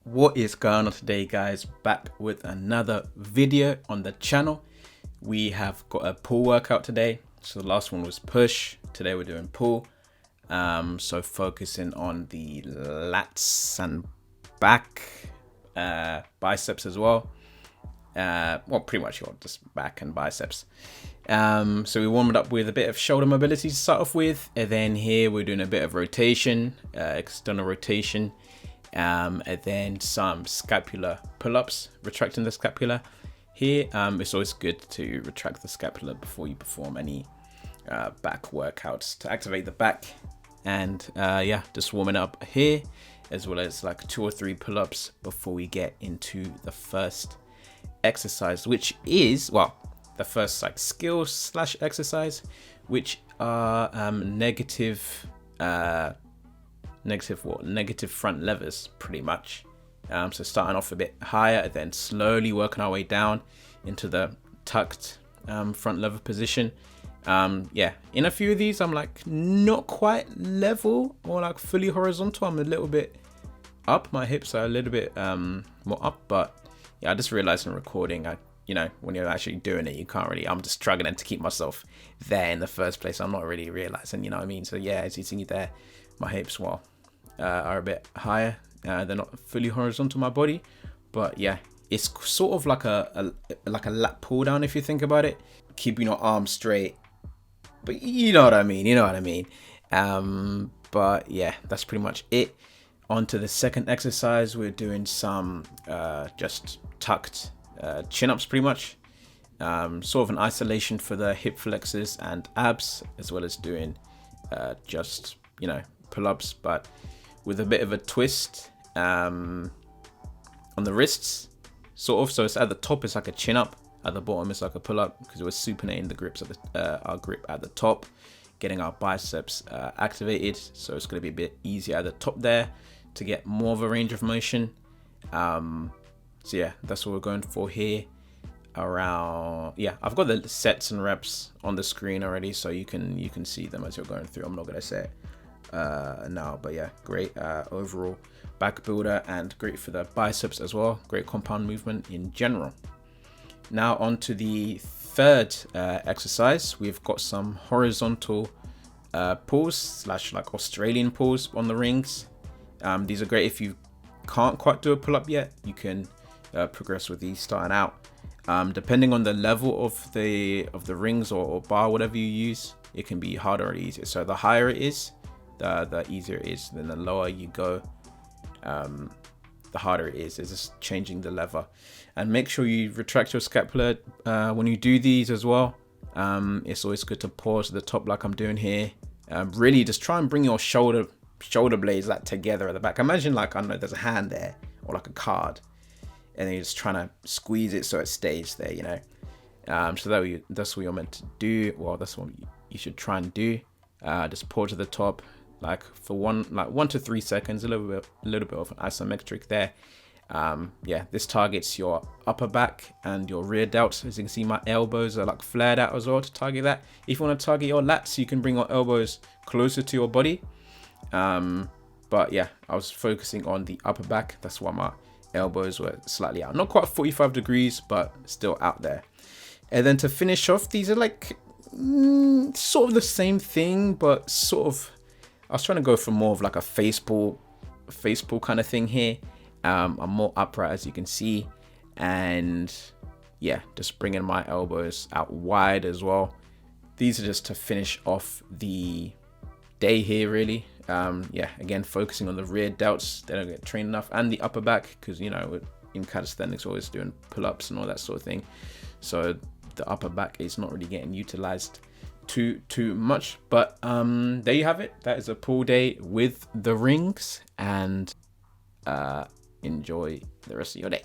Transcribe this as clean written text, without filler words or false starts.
What is going on today, guys? Back with another video on the channel. We have got a pull workout today. So the last one was push. Today we're doing pull. So focusing on the lats and back, biceps as well. Well, pretty much just back and biceps. So we warmed up with a bit of shoulder mobility to start off with, and then here we're doing a bit of rotation, external rotation. And then some scapular pull-ups, retracting the scapula. Here, it's always good to retract the scapula before you perform any back workouts to activate the back. And yeah, just warming up here, as well as like 2 or 3 pull-ups before we get into the first exercise, which is, well, the first like skill / exercise, which are negative front levers, pretty much. So starting off a bit higher, then slowly working our way down into the tucked front lever position. Yeah, in a few of these I'm like not quite level or like fully horizontal. I'm a little bit up, my hips are a little bit more up, but yeah, I just realized in recording, when you're actually doing it, you can't really, I'm just struggling to keep myself there in the first place. I'm not really realizing, you know what I mean? So yeah, as you see there, my hips, well, are a bit higher. They're not fully horizontal, my body, but yeah, it's sort of like a lat pull down if you think about it, keeping your arms straight. But you know what I mean. But yeah, that's pretty much it. On to the second exercise, we're doing some just tucked chin-ups, pretty much. Sort of an isolation for the hip flexors and abs, as well as doing just pull-ups, but with a bit of a twist on the wrists, sort of. So it's at the top, it's like a chin up. At the bottom, it's like a pull up, because we're supinating the grips at our grip at the top, getting our biceps activated. So it's going to be a bit easier at the top there to get more of a range of motion. So yeah, that's what we're going for here. I've got the sets and reps on the screen already, so you can see them as you're going through. I'm not going to say it now, but yeah, great overall back builder and great for the biceps as well. Great compound movement in general. Now on to the third exercise. We've got some horizontal pulls / like Australian pulls on the rings. These are great if you can't quite do a pull-up yet. You can progress with these starting out. Depending on the level of the rings or bar, whatever you use, it can be harder or easier. So the higher it is, the easier it is. Then the lower you go, the harder it is. It's just changing the lever. And make sure you retract your scapula when you do these as well. It's always good to pause at the top like I'm doing here. Really just try and bring your shoulder blades like together at the back. Imagine like, I don't know, there's a hand there or like a card, and then you're just trying to squeeze it so it stays there, So that's what you're meant to do. Well, that's what you should try and do. Just pause to the top, like for 1 to 3 seconds, a little bit of an isometric there. Yeah, this targets your upper back and your rear delts. As you can see, my elbows are like flared out as well to target that. If you want to target your lats, you can bring your elbows closer to your body. But yeah, I was focusing on the upper back. That's why my elbows were slightly out. Not quite 45 degrees, but still out there. And then to finish off, these are like sort of the same thing, but sort of, I was trying to go for more of like a face pull kind of thing here. I'm more upright, as you can see, and yeah, just bringing my elbows out wide as well. These are just to finish off the day here, really. Yeah, again, focusing on the rear delts. They don't get trained enough, and the upper back, because in calisthenics, always doing pull-ups and all that sort of thing. So the upper back is not really getting utilized too much. But there you have it. That is a pull day with the rings, and enjoy the rest of your day.